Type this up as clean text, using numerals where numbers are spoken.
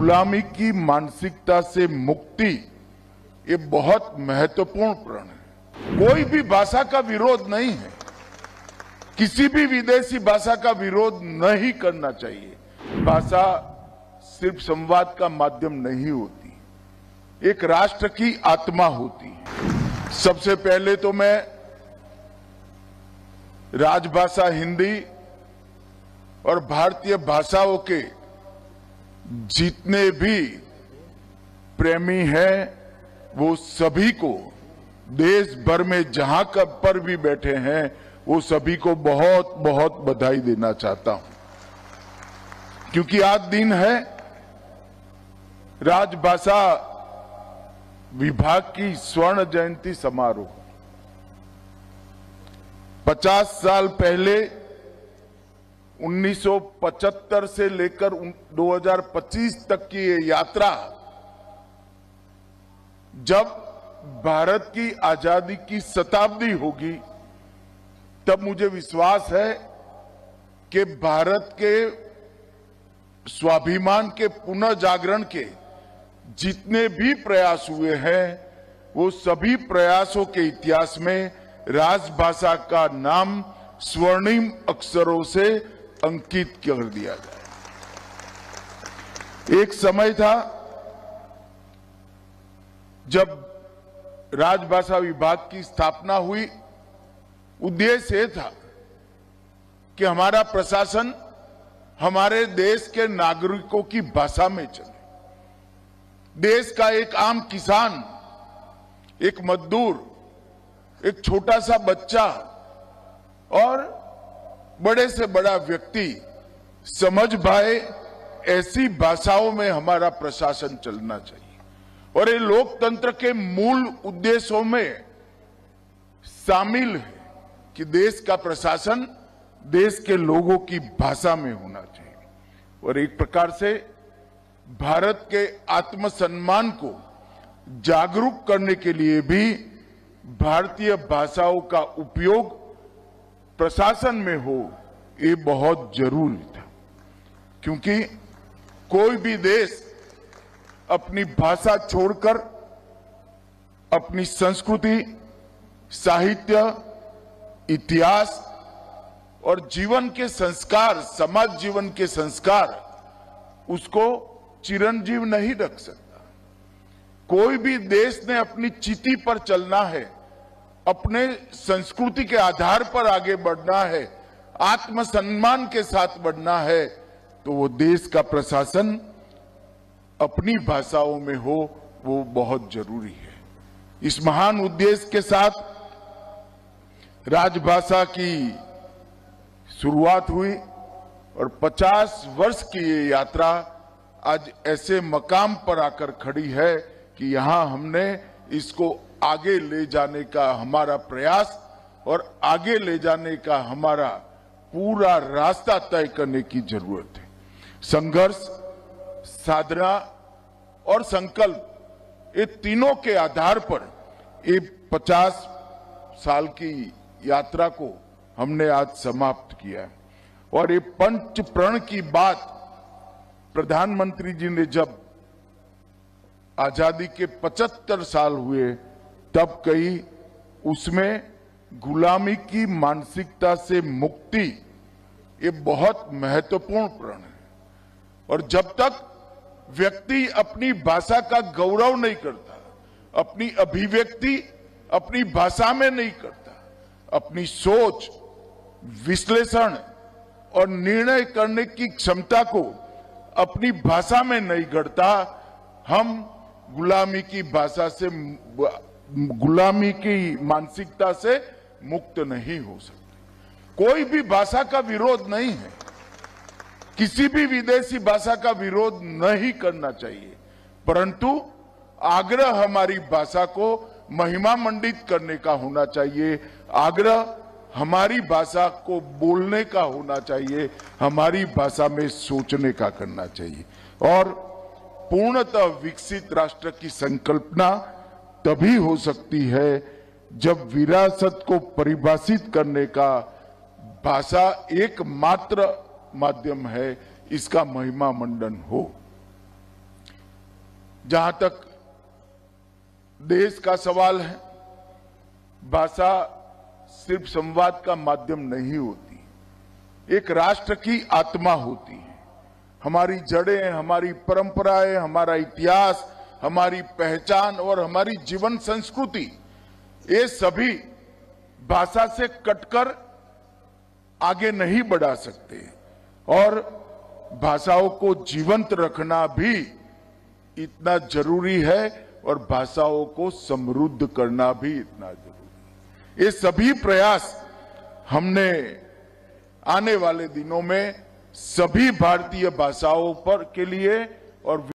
गुलामी की मानसिकता से मुक्ति ये बहुत महत्वपूर्ण प्रण है। कोई भी भाषा का विरोध नहीं है, किसी भी विदेशी भाषा का विरोध नहीं करना चाहिए। भाषा सिर्फ संवाद का माध्यम नहीं होती, एक राष्ट्र की आत्मा होती है। सबसे पहले तो मैं राजभाषा हिंदी और भारतीय भाषाओं के जितने भी प्रेमी हैं वो सभी को देश भर में जहां पर भी बैठे हैं वो सभी को बहुत बहुत बधाई देना चाहता हूं, क्योंकि आज दिन है राजभाषा विभाग की स्वर्ण जयंती समारोह। 50 साल पहले 1975 से लेकर 2025 तक की ये यात्रा, जब भारत की आजादी की शताब्दी होगी तब मुझे विश्वास है कि भारत के स्वाभिमान के पुनः जागरण के जितने भी प्रयास हुए हैं वो सभी प्रयासों के इतिहास में राजभाषा का नाम स्वर्णिम अक्षरों से अंकित कर दिया जाए। एक समय था जब राजभाषा विभाग की स्थापना हुई, उद्देश्य यह था कि हमारा प्रशासन हमारे देश के नागरिकों की भाषा में चले। देश का एक आम किसान, एक मजदूर, एक छोटा सा बच्चा और बड़े से बड़ा व्यक्ति समझ पाए, ऐसी भाषाओं में हमारा प्रशासन चलना चाहिए। और ये लोकतंत्र के मूल उद्देश्यों में शामिल है कि देश का प्रशासन देश के लोगों की भाषा में होना चाहिए। और एक प्रकार से भारत के आत्मसम्मान को जागरूक करने के लिए भी भारतीय भाषाओं का उपयोग प्रशासन में हो, ये बहुत जरूरी था, क्योंकि कोई भी देश अपनी भाषा छोड़कर अपनी संस्कृति, साहित्य, इतिहास और जीवन के संस्कार, समाज जीवन के संस्कार, उसको चिरंजीव नहीं रख सकता। कोई भी देश ने अपनी चिति पर चलना है, अपने संस्कृति के आधार पर आगे बढ़ना है, आत्मसम्मान के साथ बढ़ना है, तो वो देश का प्रशासन अपनी भाषाओं में हो, वो बहुत जरूरी है। इस महान उद्देश्य के साथ राजभाषा की शुरुआत हुई और 50 वर्ष की ये यात्रा आज ऐसे मकाम पर आकर खड़ी है कि यहां हमने इसको आगे ले जाने का हमारा प्रयास और आगे ले जाने का हमारा पूरा रास्ता तय करने की जरूरत है। संघर्ष, साधना और संकल्प, ये तीनों के आधार पर ये 50 साल की यात्रा को हमने आज समाप्त किया है। और ये पंच प्रण की बात प्रधानमंत्री जी ने जब आजादी के 75 साल हुए तब कही, उसमें गुलामी की मानसिकता से मुक्ति ये बहुत महत्वपूर्ण प्रण है। और जब तक व्यक्ति अपनी भाषा का गौरव नहीं करता, अपनी अभिव्यक्ति अपनी भाषा में नहीं करता, अपनी सोच, विश्लेषण और निर्णय करने की क्षमता को अपनी भाषा में नहीं गढ़ता, हम गुलामी की भाषा से, गुलामी की मानसिकता से मुक्त नहीं हो सकते। कोई भी भाषा का विरोध नहीं है, किसी भी विदेशी भाषा का विरोध नहीं करना चाहिए, परंतु आग्रह हमारी भाषा को महिमा मंडित करने का होना चाहिए। आग्रह हमारी भाषा को बोलने का होना चाहिए, हमारी भाषा में सोचने का करना चाहिए। और पूर्णतः विकसित राष्ट्र की संकल्पना तभी हो सकती है जब विरासत को परिभाषित करने का भाषा एकमात्र माध्यम है, इसका महिमा मंडन हो। जहां तक देश का सवाल है, भाषा सिर्फ संवाद का माध्यम नहीं होती, एक राष्ट्र की आत्मा होती है। हमारी जड़ें, हमारी परंपराएं, हमारा इतिहास, हमारी पहचान और हमारी जीवन संस्कृति, ये सभी भाषा से कटकर आगे नहीं बढ़ा सकते और भाषाओं को जीवंत रखना भी इतना जरूरी है और भाषाओं को समृद्ध करना भी इतना जरूरी है। ये सभी प्रयास हमने आने वाले दिनों में सभी भारतीय भाषाओं पर के लिए और